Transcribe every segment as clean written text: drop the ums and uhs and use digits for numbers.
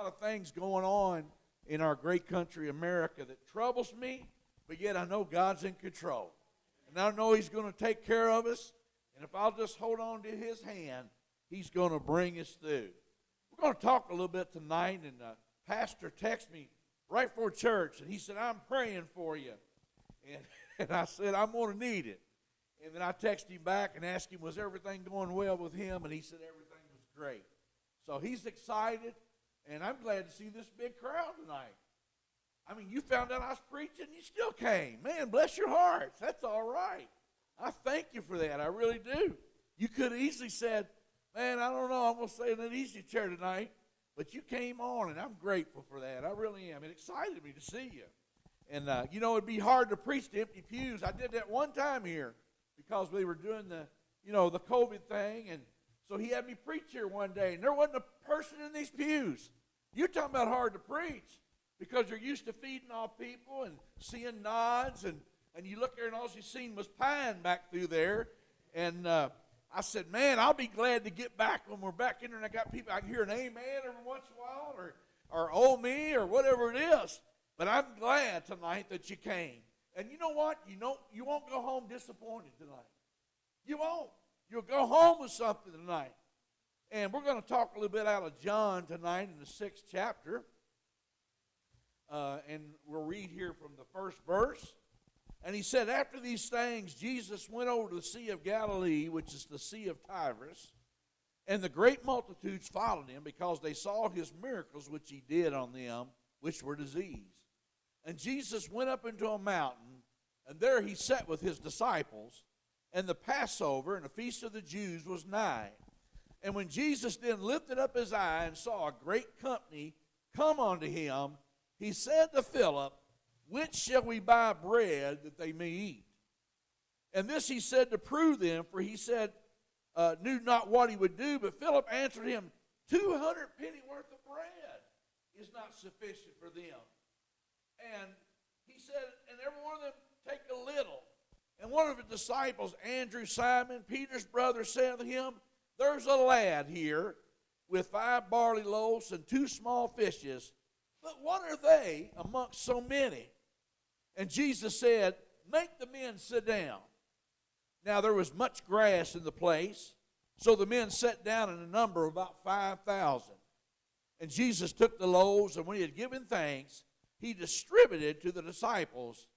of things going on in our great country, America, that troubles me, but yet I know God's in control. And I know He's going to take care of us. And if I'll just hold on to His hand, He's going to bring us through. We're going to talk a little bit tonight, and Pastor texted me right before church, and he said, I'm praying for you. And I said, I'm going to need it. And then I texted him back and asked him, was everything going well with him? And he said everything was great. So he's excited, and I'm glad to see this big crowd tonight. I mean, you found out I was preaching, you still came. Man, bless your hearts. That's all right. I thank you for that. I really do. You could have easily said, man, I don't know, I'm going to stay in an easy chair tonight. But you came on, and I'm grateful for that. I really am. It excited me to see you. And, you know, it'd be hard to preach to empty pews. I did that one time here because we were doing the COVID thing. And so he had me preach here one day, and there wasn't a person in these pews. You're talking about hard to preach because you're used to feeding off people and seeing nods. And you look there, and all you seen was pine back through there. And I said, man, I'll be glad to get back when we're back in there and I got people, I can hear an amen every once in a while or oh me or whatever it is. But I'm glad tonight that you came. And you know what? You won't go home disappointed tonight. You won't. You'll go home with something tonight. And we're going to talk a little bit out of John tonight in the 6th chapter. And we'll read here from the first verse. And he said, after these things, Jesus went over to the Sea of Galilee, which is the Sea of Tiberias. And the great multitudes followed him because they saw his miracles which he did on them, which were diseased. And Jesus went up into a mountain, and there he sat with his disciples. And the Passover and the feast of the Jews was nigh. And when Jesus then lifted up his eye and saw a great company come unto him, he said to Philip, which shall we buy bread that they may eat? And this he said to prove them, for he said, knew not what he would do. But Philip answered him, 200 penny worth of bread is not sufficient for them. And he said, and every one of them take a little. And one of his disciples, Andrew, Simon, Peter's brother, said to him, there's a lad here with 5 barley loaves and 2 small fishes. But what are they amongst so many? And Jesus said, make the men sit down. Now there was much grass in the place, so the men sat down in a number of about 5,000. And Jesus took the loaves, and when he had given thanks, he distributed to the disciples,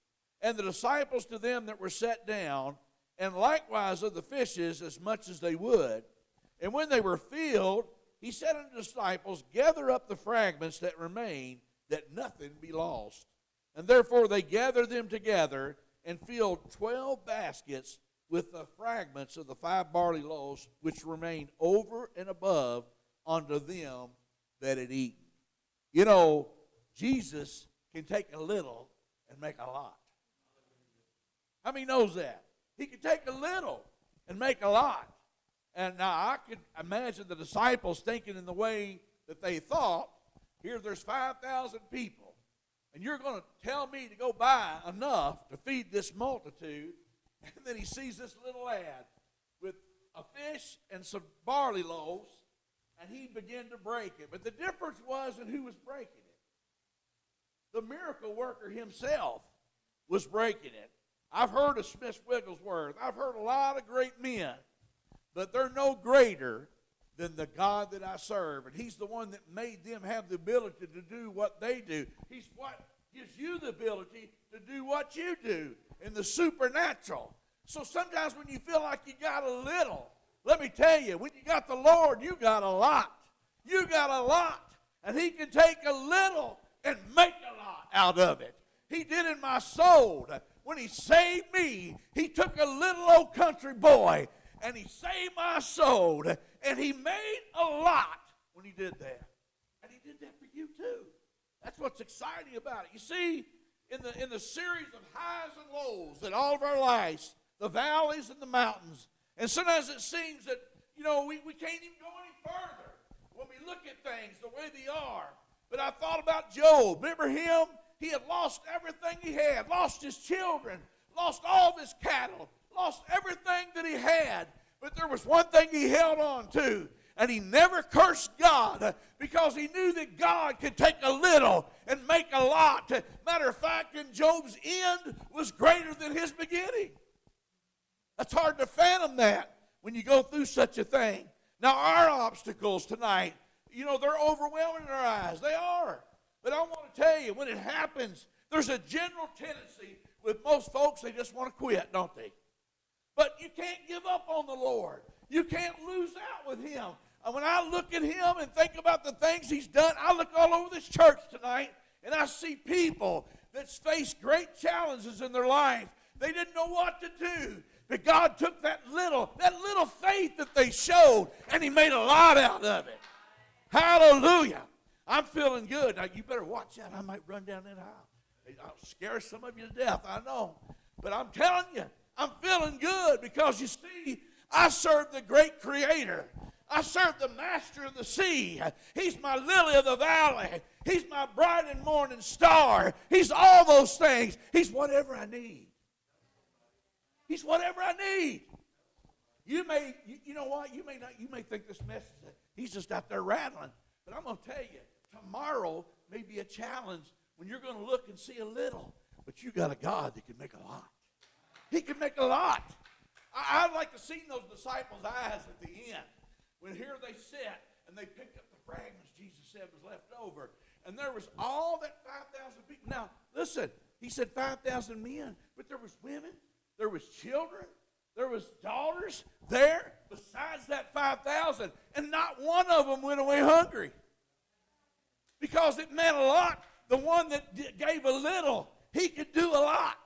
and the disciples to them that were set down, and likewise of the fishes as much as they would. And when they were filled, he said unto the disciples, gather up the fragments that remain, that nothing be lost. And therefore they gathered them together and filled 12 baskets with the fragments of the 5 barley loaves, which remained over and above unto them that had eaten. You know, Jesus can take a little and make a lot. How many knows that? He can take a little and make a lot. And now I could imagine the disciples thinking in the way that they thought, here there's 5,000 people. And you're going to tell me to go buy enough to feed this multitude. And then he sees this little lad with a fish and some barley loaves, and he began to break it. But the difference was in who was breaking it. The miracle worker himself was breaking it. I've heard of Smith Wigglesworth. I've heard a lot of great men. But they're no greater than the God that I serve. And he's the one that made them have the ability to do what they do. He's what gives you the ability to do what you do in the supernatural. So sometimes when you feel like you got a little, let me tell you, when you got the Lord, you got a lot. You got a lot. And he can take a little and make a lot out of it. He did in my soul. When he saved me, he took a little old country boy and he saved my soul. And he made a lot when he did that. And he did that for you too. That's what's exciting about it. You see, in the series of highs and lows in all of our lives, the valleys and the mountains, and sometimes it seems that, you know, we can't even go any further when we look at things the way they are. But I thought about Job. Remember him? He had lost everything he had, lost his children, lost all of his cattle, lost everything that he had. But there was one thing he held on to, And he never cursed God because he knew that God could take a little and make a lot. Matter of fact, in Job's end was greater than his beginning. That's hard to fathom that when you go through such a thing. Now, our obstacles tonight, they're overwhelming in our eyes. They are. But I want to tell you, when it happens, there's a general tendency with most folks, they just want to quit, don't they? But you can't give up on the Lord. You can't lose out with him. And when I look at him and think about the things he's done, I look all over this church tonight, and I see people that face great challenges in their life. They didn't know what to do. But God took that little faith that they showed, and he made a lot out of it. Hallelujah. I'm feeling good. Now, you better watch out. I might run down that aisle. I'll scare some of you to death, I know. But I'm telling you, I'm feeling good because, you see, I serve the great Creator. I serve the Master of the sea. He's my lily of the valley. He's my bright and morning star. He's all those things. He's whatever I need. He's whatever I need. You know what? You may think this message, he's just out there rattling. But I'm going to tell you, tomorrow may be a challenge when you're going to look and see a little. But you got a God that can make a lot. He can make a lot. I'd like to see those disciples' eyes at the end. When here they sit and they picked up the fragments Jesus said was left over. And there was all that 5,000 people. Now, listen, he said 5,000 men, but there was women, there was children, there was daughters there besides that 5,000. And not one of them went away hungry. Because it meant a lot. The one that gave a little, he could do a lot.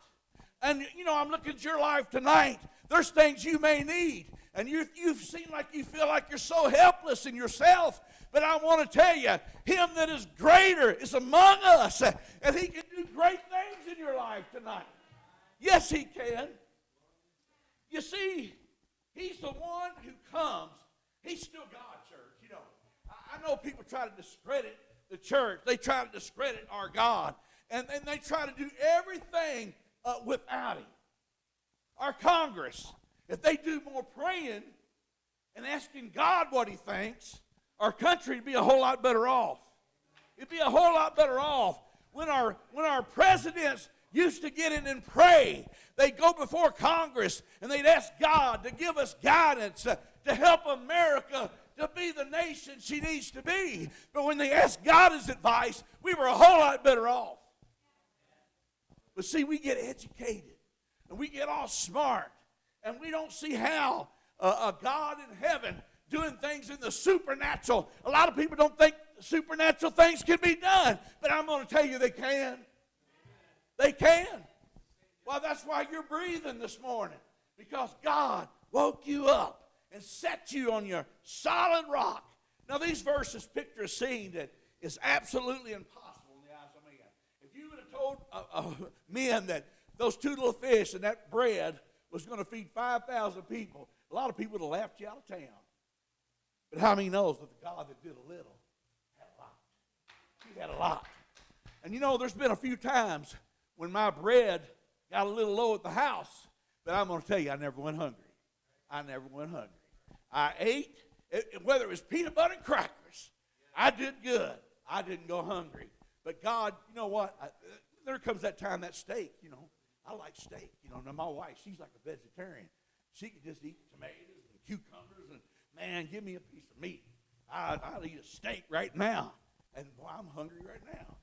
And, I'm looking at your life tonight. There's things you may need. And you seem like you feel like you're so helpless in yourself. But I want to tell you, him that is greater is among us. And he can do great things in your life tonight. Yes, he can. You see, he's the one who comes. He's still God, church. I know people try to discredit the church. They try to discredit our God. And they try to do everything without him. Our Congress, if they do more praying and asking God what he thinks, our country would be a whole lot better off. It'd be a whole lot better off. When our presidents used to get in and pray, they'd go before Congress and they'd ask God to give us guidance to help America to be the nation she needs to be. But when they asked God his advice, we were a whole lot better off. But see, we get educated and we get all smart. And we don't see how a God in heaven doing things in the supernatural. A lot of people don't think supernatural things can be done. But I'm going to tell you they can. They can. Well, that's why you're breathing this morning. Because God woke you up and set you on your solid rock. Now, these verses picture a scene that is absolutely impossible in the eyes of man. If you would have told men that those two little fish and that bread was going to feed 5,000 people, a lot of people would have laughed you out of town. But how many knows that the God that did a little had a lot? He had a lot. And there's been a few times when my bread got a little low at the house, but I'm going to tell you, I never went hungry. I never went hungry. I ate, whether it was peanut butter and crackers, I did good. I didn't go hungry. But God, you know what? There comes that time, that steak, I like steak. Now my wife, she's like a vegetarian. She could just eat tomatoes and cucumbers and, man, give me a piece of meat. I'll eat a steak right now. And, boy, I'm hungry right now.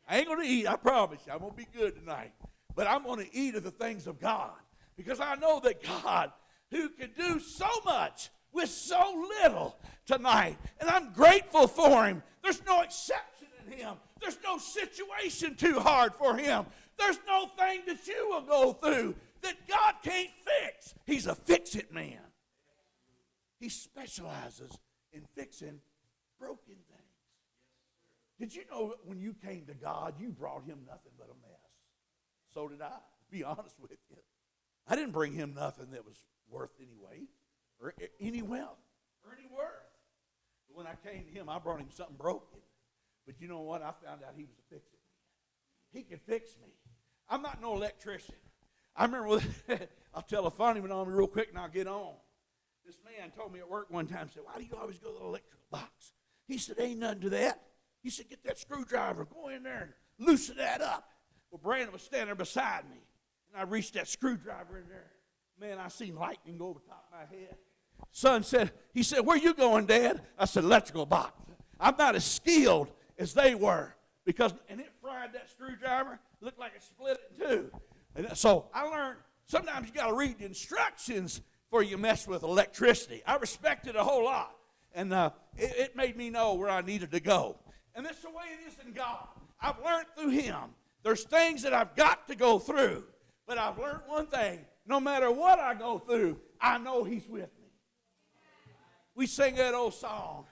I ain't going to eat, I promise you. I'm going to be good tonight. But I'm going to eat of the things of God. Because I know that God, who can do so much with so little tonight. And I'm grateful for him. There's no exception in him. There's no situation too hard for him. There's no thing that you will go through that God can't fix. He's a fix-it man. He specializes in fixing broken things. Did you know that when you came to God, you brought him nothing but a mess? So did I, to be honest with you. I didn't bring him nothing that was worth any weight or any wealth or any worth. But when I came to him, I brought him something broken. But you know what? I found out he was a fix-it man. He could fix me. I'm not no electrician. I remember, I'll tell a funny one on me real quick and I'll get on. This man told me at work one time, said, why do you always go to the electrical box? He said, ain't nothing to that. He said, get that screwdriver, go in there and loosen that up. Well, Brandon was standing there beside me, and I reached that screwdriver in there. Man, I seen lightning go over the top of my head. Son said, he said, where you going, Dad? I said, electrical box. I'm not as skilled as they were, and it fried that screwdriver, looked like it split it in two. And so I learned, sometimes you got to read the instructions before you mess with electricity. I respect it a whole lot, and it made me know where I needed to go. And that's the way it is in God. I've learned through him. There's things that I've got to go through, but I've learned one thing. No matter what I go through, I know he's with me. We sing that old song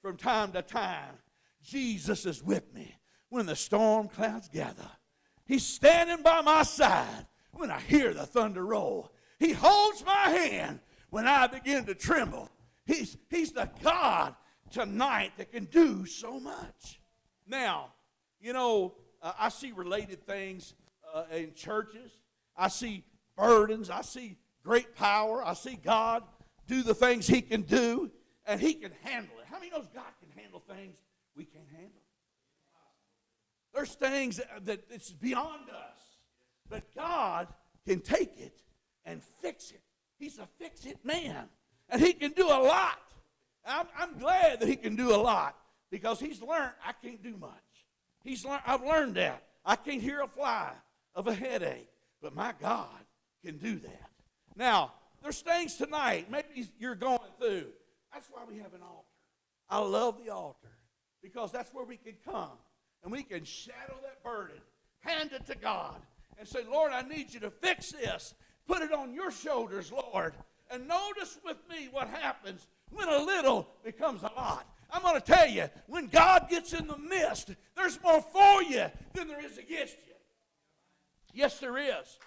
from time to time. Jesus is with me when the storm clouds gather. He's standing by my side when I hear the thunder roll. He holds my hand when I begin to tremble. He's the God tonight that can do so much. Now, you know, I see related things in churches. I see burdens. I see great power. I see God do the things he can do, and he can handle it. How many knows God can handle things we can't handle? There's things that it's beyond us, but God can take it and fix it. He's a fix-it man, and he can do a lot. I'm glad that he can do a lot because he's learned I can't do much. I've learned that. I can't hear a fly of a headache, but my God can do that. Now, there's things tonight maybe you're going through. That's why we have an altar. I love the altar because that's where we can come and we can shadow that burden, hand it to God, and say, Lord, I need you to fix this. Put it on your shoulders, Lord. And notice with me what happens when a little becomes a lot. I'm going to tell you, when God gets in the midst, there's more for you than there is against you. Yes, there is.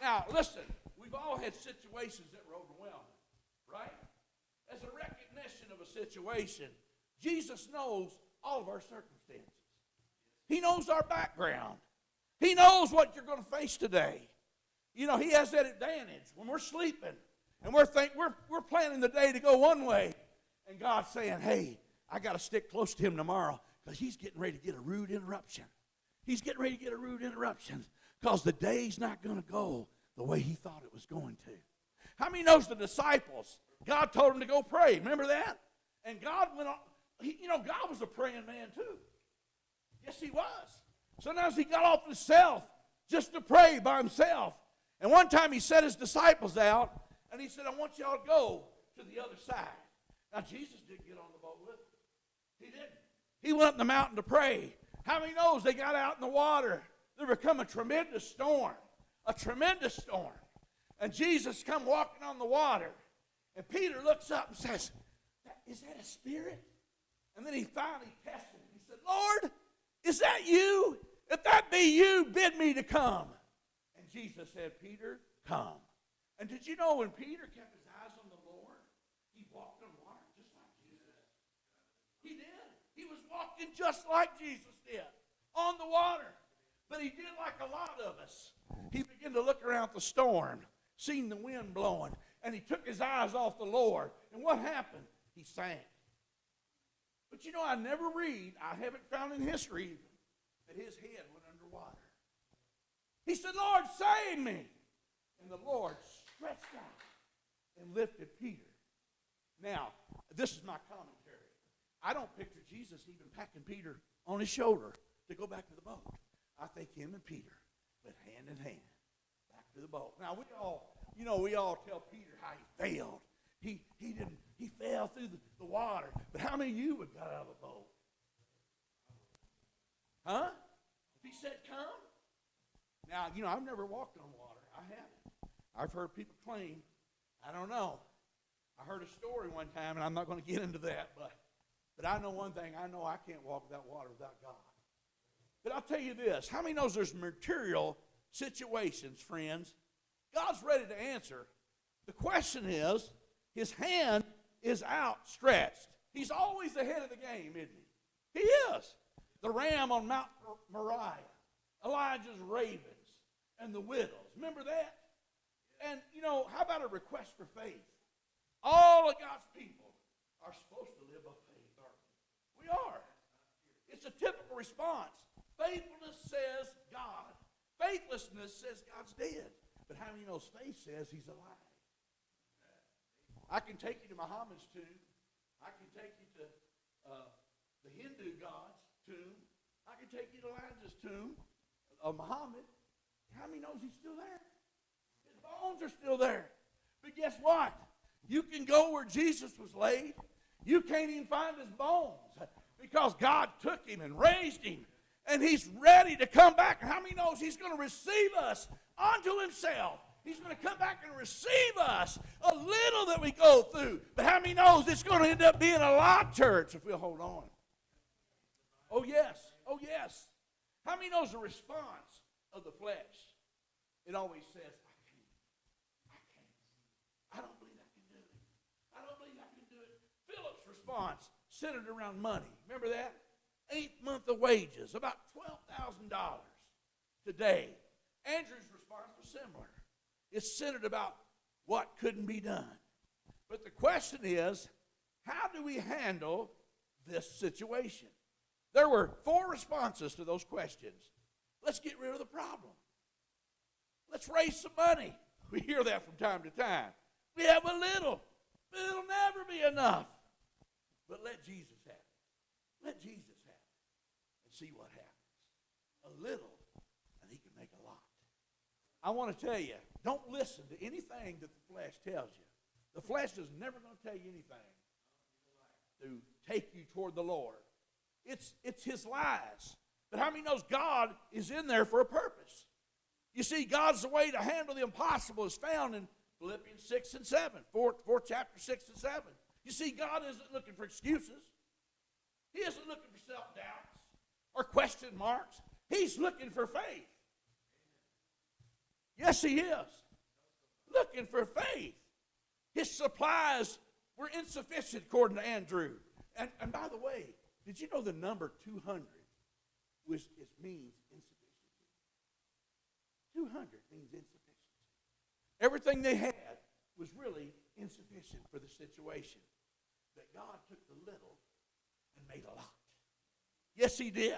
Now, listen, we've all had situations that were overwhelming, right? As a recognition of a situation, Jesus knows all of our circumstances. He knows our background. He knows what you're going to face today. You know, he has that advantage when we're sleeping and we're planning the day to go one way, and God's saying, hey, I got to stick close to him tomorrow because he's getting ready to get a rude interruption. He's getting ready to get a rude interruption because the day's not going to go the way he thought it was going to. How many knows the disciples, God told them to go pray. Remember that? And God went on. God was a praying man too. Yes, he was. Sometimes he got off himself just to pray by himself. And one time he set his disciples out, and he said, I want y'all to go to the other side. Now, Jesus didn't get on the boat with them. He didn't. He went up the mountain to pray. How many knows they got out in the water? There become a tremendous storm. A tremendous storm. And Jesus come walking on the water. And Peter looks up and says, is that a spirit? And then he finally tested him. He said, Lord, is that you? If that be you, bid me to come. And Jesus said, Peter, come. And did you know when Peter kept his eyes on the Lord, he walked on water just like Jesus? He did. He was walking just like Jesus did on the water. But he did like a lot of us. He began to look around the storm, seen the wind blowing, and he took his eyes off the Lord. And what happened? He sank. But you know, I never read, I haven't found in history even, that his head went underwater. He said, Lord, save me. And the Lord stretched out and lifted Peter. Now, this is my commentary. I don't picture Jesus even packing Peter on his shoulder to go back to the boat. I think him and Peter went hand in hand back to the boat. Now, we all tell Peter how he failed. He fell through the water. But how many of you would got out of the boat? Huh? If he said come? Now, I've never walked on water. I haven't. I've heard people claim. I don't know. I heard a story one time, and I'm not going to get into that, but I know one thing. I know I can't walk without water without God. But I'll tell you this. How many knows there's material situations, friends? God's ready to answer. The question is, his hand is outstretched. He's always ahead of the game, isn't he? He is. The ram on Mount Moriah, Elijah's ravens, and the widows. Remember that? And, how about a request for faith? All of God's people are supposed to live by faith, aren't we? We are. It's a typical response. Faithfulness says God. Faithlessness says God's dead. But how many knows faith says he's alive? I can take you to Muhammad's tomb. I can take you to the Hindu God's tomb. I can take you to Elijah's tomb of Muhammad. How many knows he's still there? His bones are still there. But guess what? You can go where Jesus was laid. You can't even find his bones because God took him and raised him. And he's ready to come back. And how many knows he's going to receive us unto himself? He's going to come back and receive us a little that we go through. But how many knows it's going to end up being a lot, church, if we'll hold on? Oh, yes. Oh, yes. How many knows the response of the flesh? It always says, I don't believe I can do it. I don't believe I can do it. Philip's response centered around money. Remember that? 8th month of wages, about $12,000 today. Andrew's response was similar. It's centered about what couldn't be done. But the question is, how do we handle this situation? There were 4 responses to those questions. Let's get rid of the problem. Let's raise some money. We hear that from time to time. We have a little, but it'll never be enough. But let Jesus have it. Let Jesus have it and see what happens. A little, and he can make a lot. I want to tell you, don't listen to anything that the flesh tells you. The flesh is never going to tell you anything to take you toward the Lord. It's his lies. But how many knows God is in there for a purpose? You see, God's way to handle the impossible is found in Philippians 6 and 7, 4 chapter 6 and 7. You see, God isn't looking for excuses. He isn't looking for self-doubts or question marks. He's looking for faith. Yes, he is. Looking for faith. His supplies were insufficient, according to Andrew. And by the way, did you know the number 200 means insufficiency? 200 means insufficiency. Everything they had was really insufficient for the situation. But God took the little and made a lot. Yes, he did.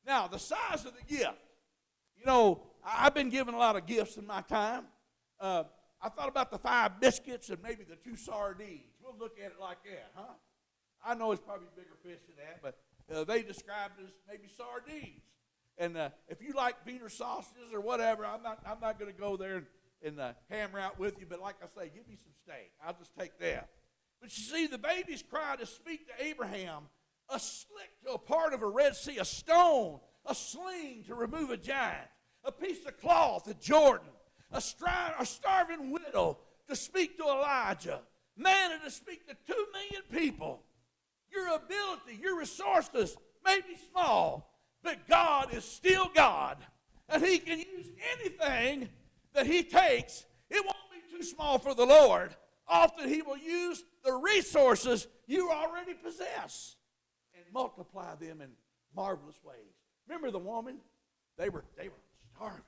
Now, the size of the gift. You know, I've been given a lot of gifts in my time. I thought about the 5 biscuits and maybe the 2 sardines. We'll look at it like that, huh? I know it's probably bigger fish than that, but they described it as maybe sardines. And if you like Wiener sausages or whatever, I'm not going to go there and hammer out with you. But like I say, give me some steak. I'll just take that. But you see, the baby's cry to speak to Abraham, a slick to a part of a Red Sea, a stone, a sling to remove a giant, a piece of cloth at Jordan, a starving widow to speak to Elijah, manna to speak to 2 million people. Your ability, your resources may be small, but God is still God, and he can use anything that he takes. It won't be too small for the Lord. Often he will use the resources you already possess and multiply them in marvelous ways. Remember the woman? They were starving.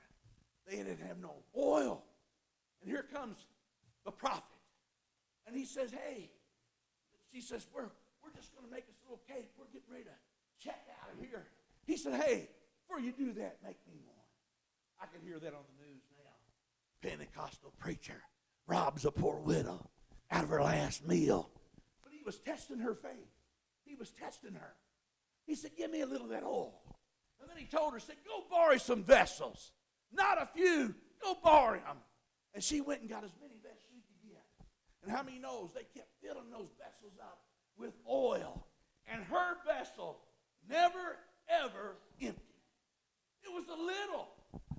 They didn't have no oil. And here comes the prophet. And he says, hey, she says, we're just going to make this little cake. We're getting ready to check out of here. He said, hey, before you do that, make me one. I can hear that on the news now. Pentecostal preacher robs a poor widow out of her last meal. But he was testing her faith. He was testing her. He said, give me a little of that oil. And then he told her, said, go borrow some vessels. Not a few. Go borrow them. And she went and got as many vessels as she could get. And how many knows they kept filling those vessels up with oil. And her vessel never, ever emptied. It was a little,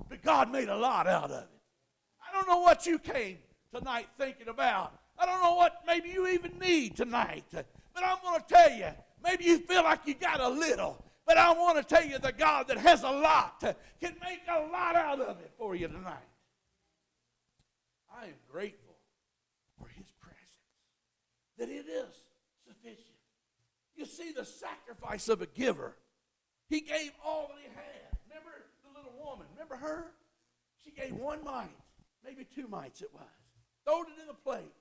but God made a lot out of it. I don't know what you came tonight thinking about. I don't know what maybe you even need tonight. But I'm going to tell you, maybe you feel like you got a little. But I want to tell you the God that has a lot can make a lot out of it for you tonight. I am grateful for his presence, that it is sufficient. You see the sacrifice of a giver. He gave all that he had. Remember the little woman? Remember her? She gave 1 mite, maybe 2 mites it was. Throwed it in the plate.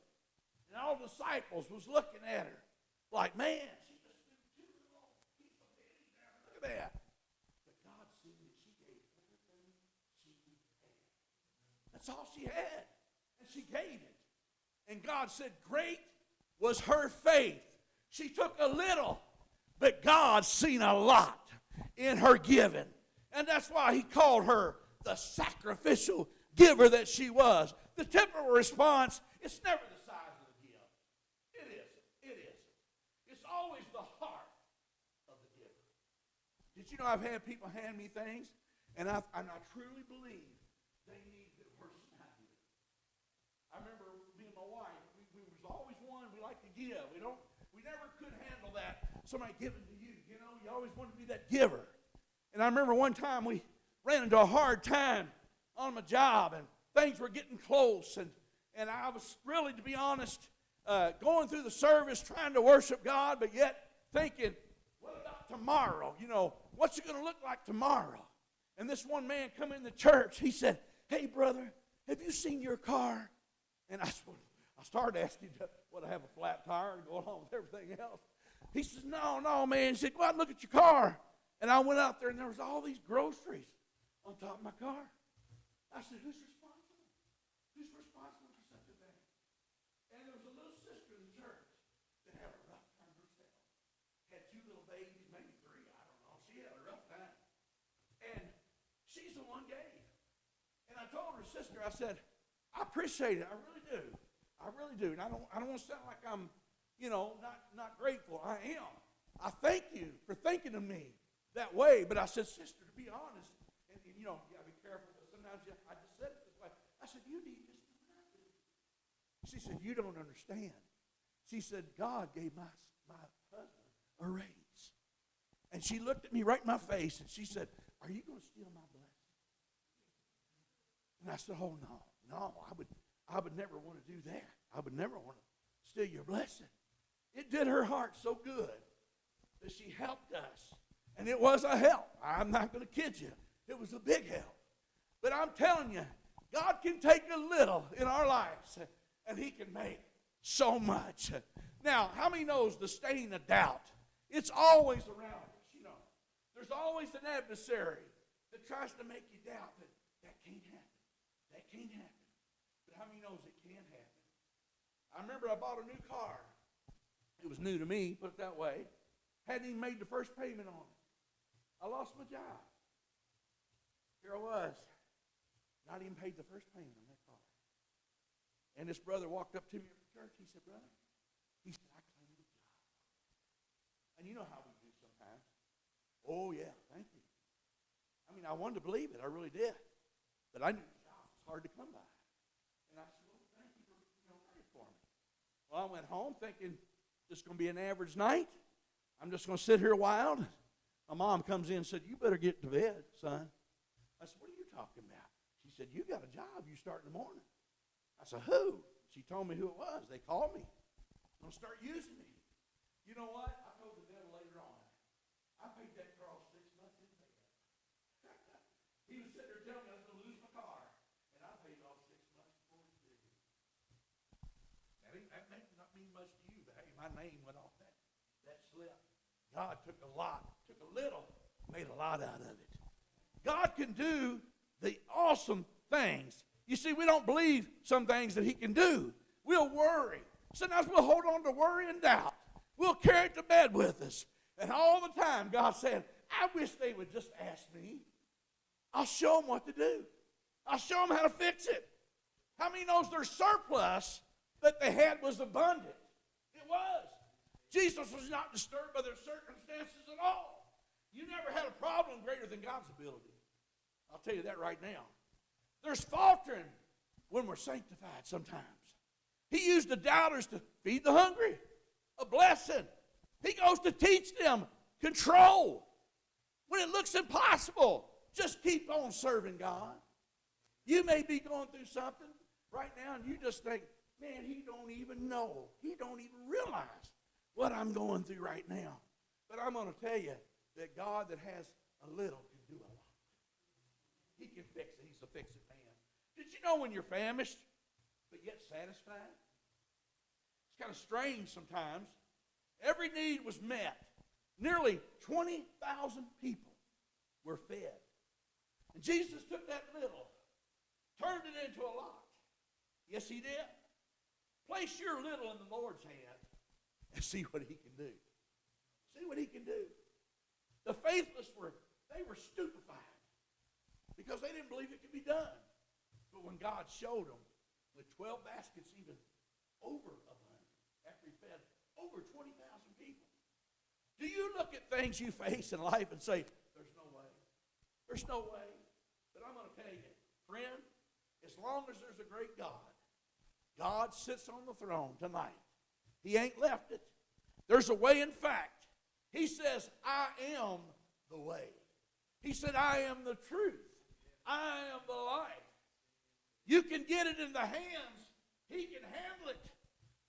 And all the disciples was looking at her like, man, she just threw two little piece of pennies there. Look at that. But God seen that she gave everything she had. That's all she had. And she gave it. And God said, great was her faith. She took a little, but God seen a lot in her giving. And that's why he called her the sacrificial giver that she was. The typical response, it's never the size of the gift. It isn't. It isn't. It's always the heart of the giver. Did you know I've had people hand me things, and I truly believe they need it worse than I did. I remember me and my wife, we was always one, we like to give. We never could handle that, somebody giving to you. You know, you always want to be that giver. And I remember one time we ran into a hard time on my job, and things were getting close, and I was really, to be honest, going through the service trying to worship God, but yet thinking, what about tomorrow? You know, what's it going to look like tomorrow? And this one man come in the church. He said, hey, brother, have you seen your car? And I started asking, what, I have a flat tire and going on with everything else? He says, no, man. He said, go out and look at your car. And I went out there, and there was all these groceries on top of my car. I said, who's responsible? Who's responsible for such a thing? And there was a little sister in the church that had a rough time herself. Had two little babies, maybe three, I don't know. She had a rough time. And she's the one gave. And I told her sister, I said, I appreciate it. I really do. I really do. And I don't want to sound like I'm, not grateful. I am. I thank you for thinking of me that way. But I said, sister, to be honest, and you got to be careful. But sometimes I just said it this way. I said, you need this more than I do. She said, you don't understand. She said, God gave my husband a raise. And she looked at me right in my face, and she said, are you going to steal my blessing? And I said, oh, no, I would never want to do that. I would never want to steal your blessing. It did her heart so good that she helped us. And it was a help. I'm not going to kid you. It was a big help. But I'm telling you, God can take a little in our lives, and he can make so much. Now, how many knows the stain of doubt? It's always around us, There's always an adversary that tries to make you doubt that can't happen. That can't happen. But how many knows it can happen? I remember I bought a new car. It was new to me, put it that way. Hadn't even made the first payment on it. I lost my job. Here I was. Not even paid the first payment on that car. And this brother walked up to me at the church. He said, brother, I claimed the job. And you know how we do sometimes. Oh, yeah, thank you. I mean, I wanted to believe it. I really did. But I knew the job was hard to come by. And I said, well, thank you for praying for me. Well, I went home thinking this is going to be an average night. I'm just going to sit here a while. My mom comes in and said, you better get to bed, son. I said, what are you talking about? She said, you got a job. You start in the morning. I said, who? She told me who it was. They called me. They're going to start using me. You know what? I told the devil later on. I paid that car off 6 months in bed. He was sitting there telling me I was going to lose my car. And I paid off 6 months before it did. That may not mean much to you, but hey, my name went off that slip. God took a little, made a lot out of it. God can do the awesome things. You see, we don't believe some things that he can do. We'll worry. Sometimes we'll hold on to worry and doubt. We'll carry it to bed with us. And all the time, God said, I wish they would just ask me. I'll show them what to do. I'll show them how to fix it. How many knows their surplus that they had was abundant? It was. Jesus was not disturbed by their circumstances at all. You never had a problem greater than God's ability. I'll tell you that right now. There's faltering when we're sanctified sometimes. He used the doubters to feed the hungry. A blessing. He goes to teach them control. When it looks impossible, just keep on serving God. You may be going through something right now and you just think, man, he don't even know. He don't even realize what I'm going through right now. But I'm going to tell you that God that has a little can do a lot. He can fix it. He's a fix-it man. Did you know when you're famished, but yet satisfied? It's kind of strange sometimes. Every need was met. Nearly 20,000 people were fed. And Jesus took that little, turned it into a lot. Yes, he did. Place your little in the Lord's hand and see what he can do. See what he can do. The faithless were stupefied because they didn't believe it could be done. But when God showed them with 12 baskets, even over 100, after he fed over 20,000 people. Do you look at things you face in life and say, there's no way. There's no way. But I'm going to tell you, friend, as long as there's a great God, God sits on the throne tonight. He ain't left it. There's a way. In fact, he says, I am the way. He said, I am the truth. I am the life. You can get it in the hands. He can handle it.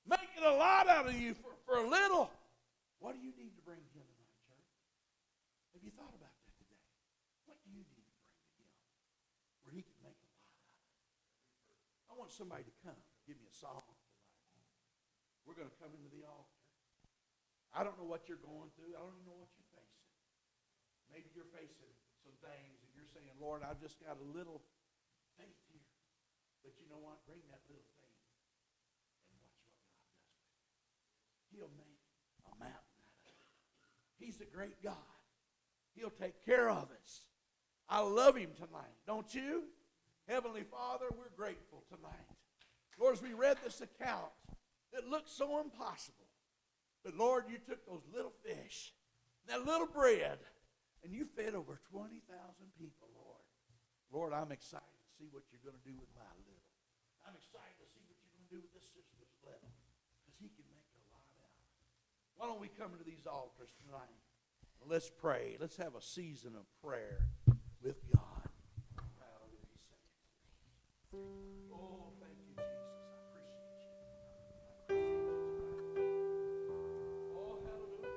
Make it a lot out of you for a little. What do you need to bring to him tonight, church? Have you thought about that today? What do you need to bring to him where he can make a lot out of it? I want somebody to come. Give me a song tonight. We're going to come into the altar. I don't know what you're going through. I don't even know what you're facing. Maybe you're facing some things and you're saying, Lord, I've just got a little faith here. But you know what? Bring that little faith and watch what God does with it. He'll make a mountain out of it. He's a great God. He'll take care of us. I love him tonight. Don't you? Heavenly Father, we're grateful tonight. Lord, as we read this account, it looked so impossible. But Lord, you took those little fish, that little bread, and you fed over 20,000 people, Lord. Lord, I'm excited to see what you're going to do with my little. I'm excited to see what you're going to do with this sister's little, because he can make a lot out of it. Why don't we come to these altars tonight? Let's pray. Let's have a season of prayer with God. Oh, thank you, Jesus. I appreciate you. Oh, hallelujah.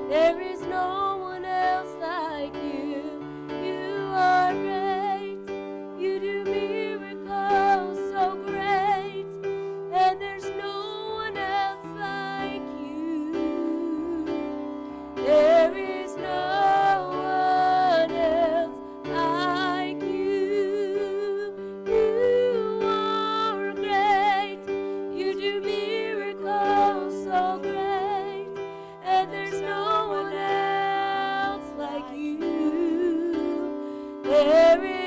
There is no one else like you. You are great. You do miracles so great. And there's no one else like you. There is no one else like you. You are great. You do miracles so great. And there's no one else like you. There is